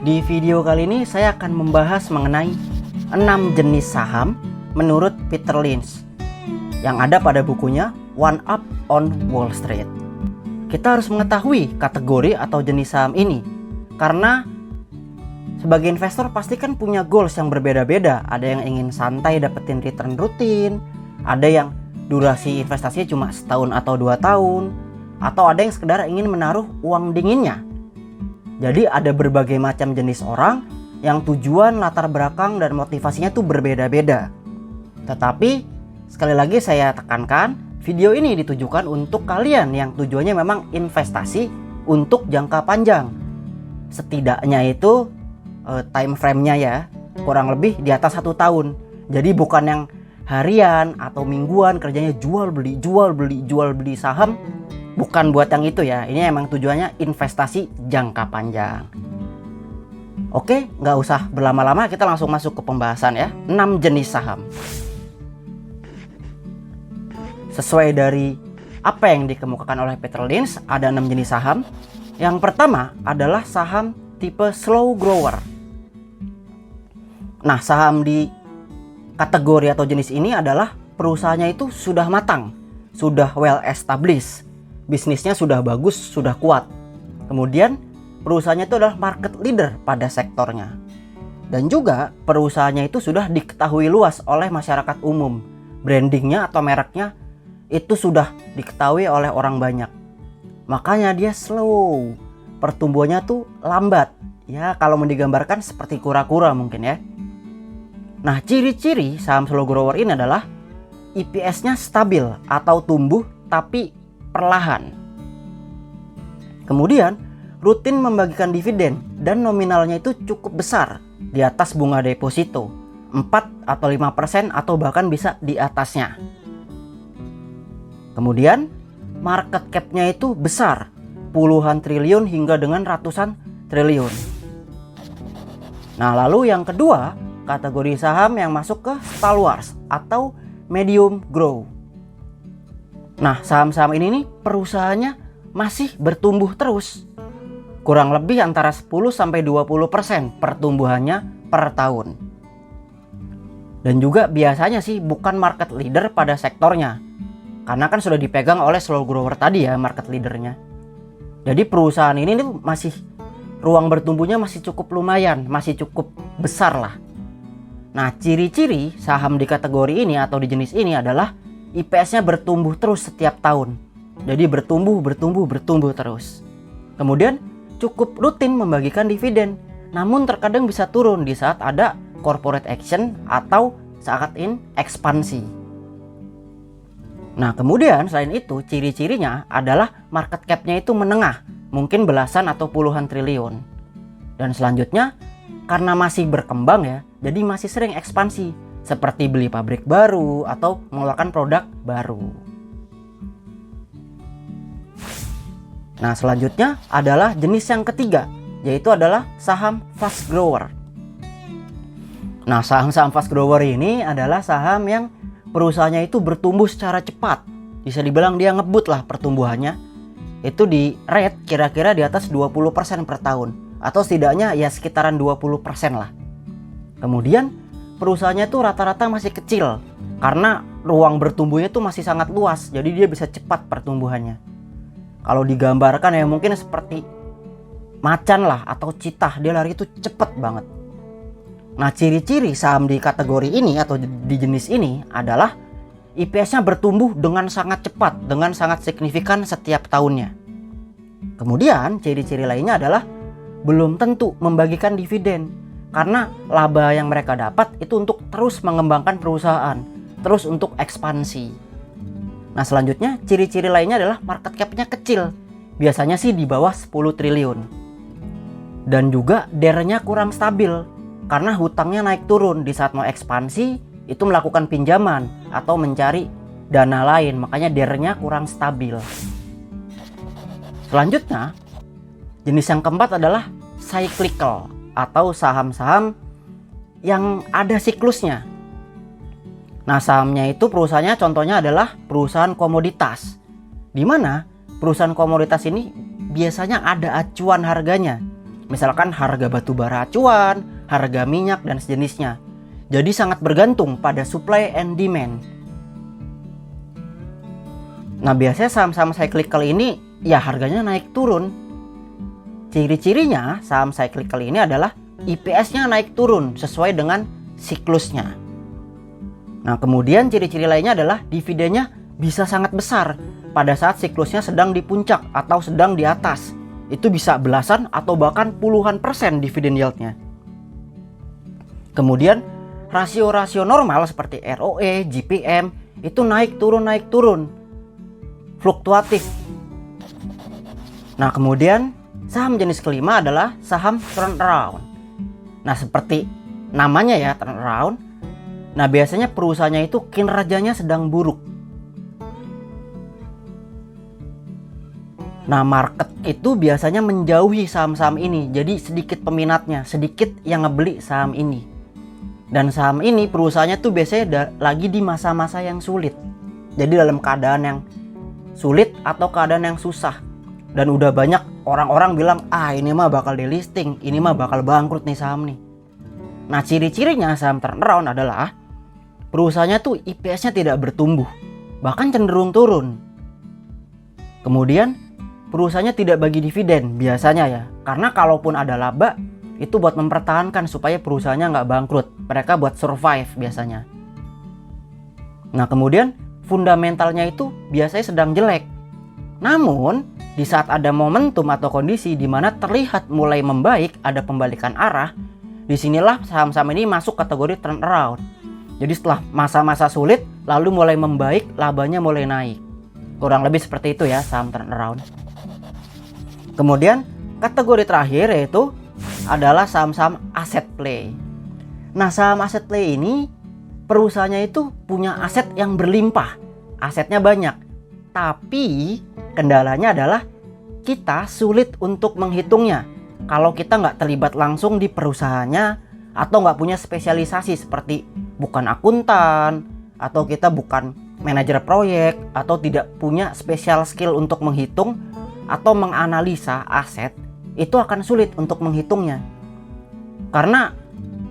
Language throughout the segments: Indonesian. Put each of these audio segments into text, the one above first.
Di video kali ini saya akan membahas mengenai 6 jenis saham menurut Peter Lynch yang ada pada bukunya One Up on Wall Street. Kita harus mengetahui kategori atau jenis saham ini karena sebagai investor pasti kan punya goals yang berbeda-beda. Ada yang ingin santai dapetin return rutin, ada yang durasi investasinya cuma setahun atau 2 tahun, atau ada yang sekedar ingin menaruh uang dinginnya. Jadi ada berbagai macam jenis orang yang tujuan, latar belakang, dan motivasinya tuh berbeda-beda. Tetapi sekali lagi saya tekankan, video ini ditujukan untuk kalian yang tujuannya memang investasi untuk jangka panjang. Setidaknya itu time frame-nya ya kurang lebih di atas 1 tahun. Jadi bukan yang harian atau mingguan kerjanya jual beli saham. Bukan buat yang itu ya. Ini emang tujuannya investasi jangka panjang. Oke, nggak usah berlama-lama, kita langsung masuk ke pembahasan ya. 6 jenis saham. Sesuai dari apa yang dikemukakan oleh Peter Lynch, ada 6 jenis saham. Yang pertama adalah saham tipe slow grower. Nah, saham di kategori atau jenis ini adalah perusahaannya itu sudah matang, sudah well established, bisnisnya sudah bagus, sudah kuat. Kemudian perusahaannya itu adalah market leader pada sektornya. Dan juga perusahaannya itu sudah diketahui luas oleh masyarakat umum. Brandingnya atau mereknya itu sudah diketahui oleh orang banyak. Makanya dia slow, pertumbuhannya tuh lambat. Ya, kalau mau digambarkan seperti kura-kura mungkin ya. Nah, ciri-ciri saham slow grower ini adalah EPS-nya stabil atau tumbuh tapi perlahan. Kemudian rutin membagikan dividen dan nominalnya itu cukup besar di atas bunga deposito, 4 atau 5% atau bahkan bisa di atasnya. Kemudian market cap-nya itu besar, puluhan triliun hingga dengan ratusan triliun. Nah, lalu yang kedua, kategori saham yang masuk ke stalwarts atau medium grow. Nah, saham-saham ini nih perusahaannya masih bertumbuh terus. Kurang lebih antara 10-20% pertumbuhannya per tahun. Dan juga biasanya sih bukan market leader pada sektornya. Karena kan sudah dipegang oleh slow grower tadi ya market leadernya. Jadi perusahaan ini nih masih ruang bertumbuhnya masih cukup lumayan, masih cukup besar lah. Nah, ciri-ciri saham di kategori ini atau di jenis ini adalah IPS-nya bertumbuh terus setiap tahun. Jadi bertumbuh terus. Kemudian cukup rutin membagikan dividen, namun terkadang bisa turun di saat ada corporate action atau saat ekspansi. Nah, kemudian selain itu ciri-cirinya adalah market cap-nya itu menengah, mungkin belasan atau puluhan triliun. Dan selanjutnya karena masih berkembang ya, jadi masih sering ekspansi, seperti beli pabrik baru atau mengeluarkan produk baru. Nah, selanjutnya adalah jenis yang ketiga, yaitu adalah saham fast grower. Nah, saham-saham fast grower ini adalah saham yang perusahaannya itu bertumbuh secara cepat. Bisa dibilang dia ngebut lah pertumbuhannya. Itu di rate kira-kira di atas 20% per tahun. Atau setidaknya ya sekitaran 20% lah. Kemudian perusahaannya tuh rata-rata masih kecil karena ruang bertumbuhnya tuh masih sangat luas. Jadi dia bisa cepat pertumbuhannya. Kalau digambarkan ya mungkin seperti macan lah atau citah, dia lari itu cepet banget. Nah, ciri-ciri saham di kategori ini atau di jenis ini adalah IPS-nya bertumbuh dengan sangat cepat, dengan sangat signifikan setiap tahunnya. Kemudian ciri-ciri lainnya adalah belum tentu membagikan dividen karena laba yang mereka dapat itu untuk terus mengembangkan perusahaan, terus untuk ekspansi. Nah, selanjutnya ciri-ciri lainnya adalah market cap-nya kecil, biasanya sih di bawah 10 triliun. Dan juga DER-nya kurang stabil karena hutangnya naik turun di saat mau ekspansi, itu melakukan pinjaman atau mencari dana lain, makanya DER-nya kurang stabil. Selanjutnya, jenis yang keempat adalah cyclical atau saham-saham yang ada siklusnya. Nah, sahamnya itu perusahaannya contohnya adalah perusahaan komoditas. Di mana perusahaan komoditas ini biasanya ada acuan harganya. Misalkan harga batu bara acuan, harga minyak, dan sejenisnya. Jadi sangat bergantung pada supply and demand. Nah, biasanya saham-saham cyclical ini ya harganya naik turun. Ciri-cirinya saham cyclical ini adalah IPS-nya naik turun sesuai dengan siklusnya. Nah, kemudian ciri-ciri lainnya adalah dividennya bisa sangat besar pada saat siklusnya sedang di puncak atau sedang di atas. Itu bisa belasan atau bahkan puluhan persen dividen yield-nya. Kemudian rasio-rasio normal seperti ROE, GPM itu naik turun, fluktuatif. Nah, kemudian saham jenis kelima adalah saham turnaround. Nah, seperti namanya ya, turnaround. Nah, biasanya perusahaannya itu kinerjanya sedang buruk. Nah, market itu biasanya menjauhi saham-saham ini. Jadi sedikit peminatnya, sedikit yang ngebeli saham ini. Dan saham ini perusahaannya tuh biasanya lagi di masa-masa yang sulit. Jadi dalam keadaan yang sulit atau keadaan yang susah. Dan udah banyak orang-orang bilang, ini mah bakal delisting, ini mah bakal bangkrut nih saham nih. Nah, ciri-cirinya saham turnaround adalah perusahaannya tuh IPS-nya tidak bertumbuh, bahkan cenderung turun. Kemudian perusahaannya tidak bagi dividen biasanya ya, karena kalaupun ada laba itu buat mempertahankan supaya perusahaannya nggak bangkrut. Mereka buat survive biasanya. Nah, kemudian fundamentalnya itu biasanya sedang jelek. Namun di saat ada momentum atau kondisi di mana terlihat mulai membaik, ada pembalikan arah, disinilah saham-saham ini masuk kategori turnaround. Jadi setelah masa-masa sulit lalu mulai membaik, labanya mulai naik. Kurang lebih seperti itu ya saham turnaround. Kemudian kategori terakhir yaitu adalah saham-saham asset play. Nah, saham asset play ini perusahaannya itu punya aset yang berlimpah, asetnya banyak. Tapi kendalanya adalah kita sulit untuk menghitungnya kalau kita nggak terlibat langsung di perusahaannya atau nggak punya spesialisasi seperti bukan akuntan atau kita bukan manajer proyek atau tidak punya special skill untuk menghitung atau menganalisa aset. Itu akan sulit untuk menghitungnya. Karena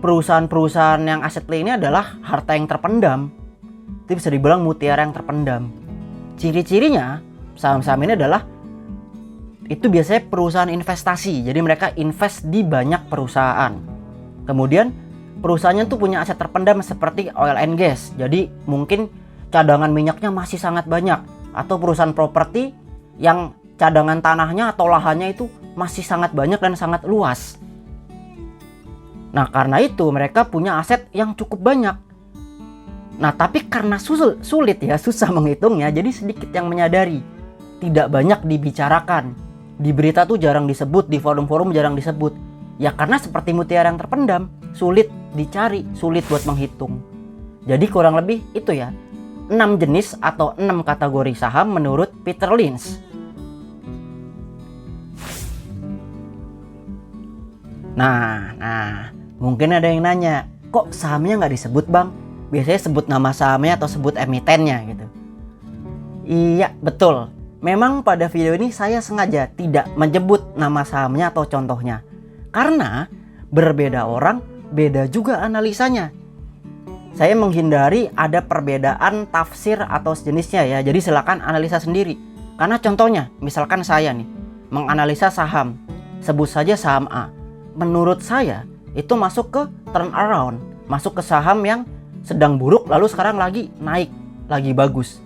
perusahaan-perusahaan yang aset play ini adalah harta yang terpendam. Itu bisa dibilang mutiara yang terpendam. Ciri-cirinya saham-saham ini adalah itu biasanya perusahaan investasi. Jadi mereka invest di banyak perusahaan. Kemudian perusahaannya tuh punya aset terpendam seperti oil and gas. Jadi mungkin cadangan minyaknya masih sangat banyak. Atau perusahaan properti yang cadangan tanahnya atau lahannya itu masih sangat banyak dan sangat luas. Nah, karena itu mereka punya aset yang cukup banyak. Nah, tapi karena sulit ya, susah menghitungnya, jadi sedikit yang menyadari. Tidak banyak dibicarakan. Di berita tuh jarang disebut, di forum-forum jarang disebut. Ya karena seperti mutiara yang terpendam, sulit dicari, sulit buat menghitung. Jadi kurang lebih itu ya, 6 jenis atau 6 kategori saham menurut Peter Lynch. Nah, mungkin ada yang nanya, kok sahamnya nggak disebut bang? Biasanya sebut nama sahamnya atau sebut emitennya gitu. Iya, betul. Memang pada video ini saya sengaja tidak menyebut nama sahamnya atau contohnya. Karena berbeda orang, beda juga analisanya. Saya menghindari ada perbedaan tafsir atau sejenisnya ya. Jadi silakan analisa sendiri. Karena contohnya, misalkan saya nih, menganalisa saham. Sebut saja saham A. Menurut saya itu masuk ke turnaround, masuk ke saham yang sedang buruk lalu sekarang lagi naik, lagi bagus.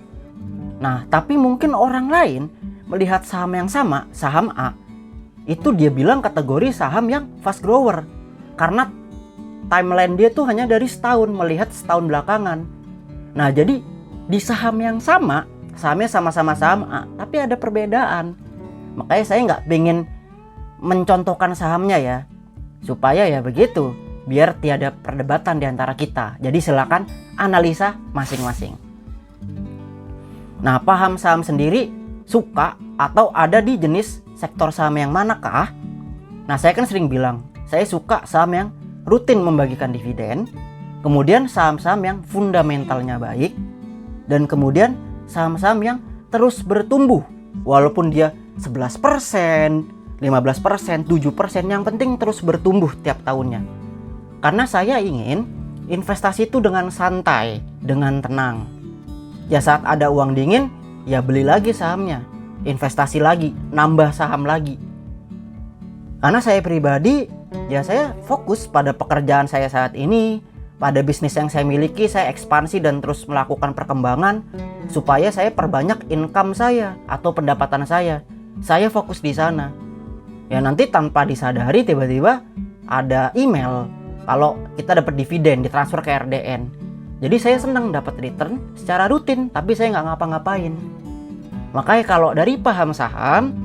Nah, tapi mungkin orang lain melihat saham yang sama, saham A, itu dia bilang kategori saham yang fast grower karena timeline dia tuh hanya dari setahun, melihat setahun belakangan. Nah, jadi di saham yang sama, sahamnya sama-sama saham A, tapi ada perbedaan. Makanya saya nggak pengen mencontohkan sahamnya ya, supaya ya begitu, biar tiada perdebatan di antara kita. Jadi silakan analisa masing-masing. Nah, paham saham sendiri suka atau ada di jenis sektor saham yang manakah? Nah, saya kan sering bilang, saya suka saham yang rutin membagikan dividen, kemudian saham-saham yang fundamentalnya baik, dan kemudian saham-saham yang terus bertumbuh. Walaupun dia 11%, 15%, 7%, yang penting terus bertumbuh tiap tahunnya. Karena saya ingin investasi itu dengan santai, dengan tenang. Ya saat ada uang dingin, ya beli lagi sahamnya, investasi lagi, nambah saham lagi. Karena saya pribadi, ya saya fokus pada pekerjaan saya saat ini, pada bisnis yang saya miliki, saya ekspansi dan terus melakukan perkembangan supaya saya perbanyak income saya atau pendapatan saya. Saya fokus di sana. Ya nanti tanpa disadari tiba-tiba ada email kalau kita dapat dividen ditransfer ke RDN. Jadi saya senang dapat return secara rutin, tapi saya nggak ngapa-ngapain. Makanya kalau dari paham saham,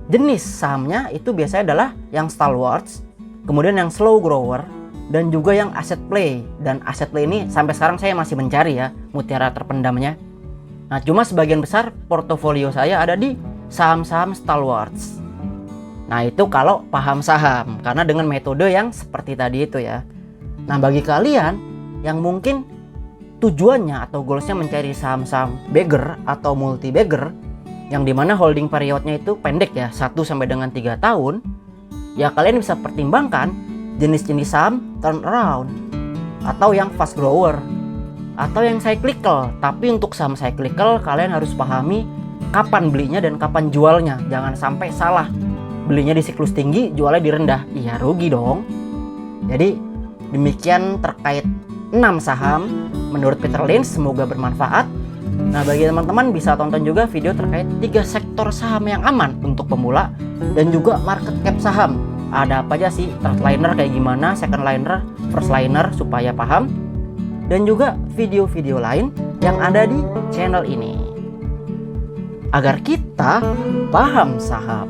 jenis sahamnya itu biasanya adalah yang stalwarts, kemudian yang slow grower, dan juga yang asset play. Dan asset play ini sampai sekarang saya masih mencari ya mutiara terpendamnya. Nah cuma sebagian besar portofolio saya ada di saham-saham stalwarts. Nah itu kalau paham saham, karena dengan metode yang seperti tadi itu ya. Nah bagi kalian yang mungkin tujuannya atau goalsnya mencari saham-saham bagger atau multi bagger, yang dimana holding periodnya itu pendek ya, 1 sampai dengan 3 tahun, ya kalian bisa pertimbangkan jenis-jenis saham turnaround, atau yang fast grower, atau yang cyclical. Tapi untuk saham cyclical kalian harus pahami kapan belinya dan kapan jualnya. Jangan sampai salah, belinya di siklus tinggi, jualnya di rendah, iya rugi dong. Jadi demikian terkait 6 saham menurut Peter Lynch, semoga bermanfaat. Nah bagi teman-teman bisa tonton juga video terkait 3 sektor saham yang aman untuk pemula, dan juga market cap saham. Ada apa aja sih, third liner kayak gimana, second liner, first liner, supaya paham. Dan juga video-video lain yang ada di channel ini, agar kita paham saham.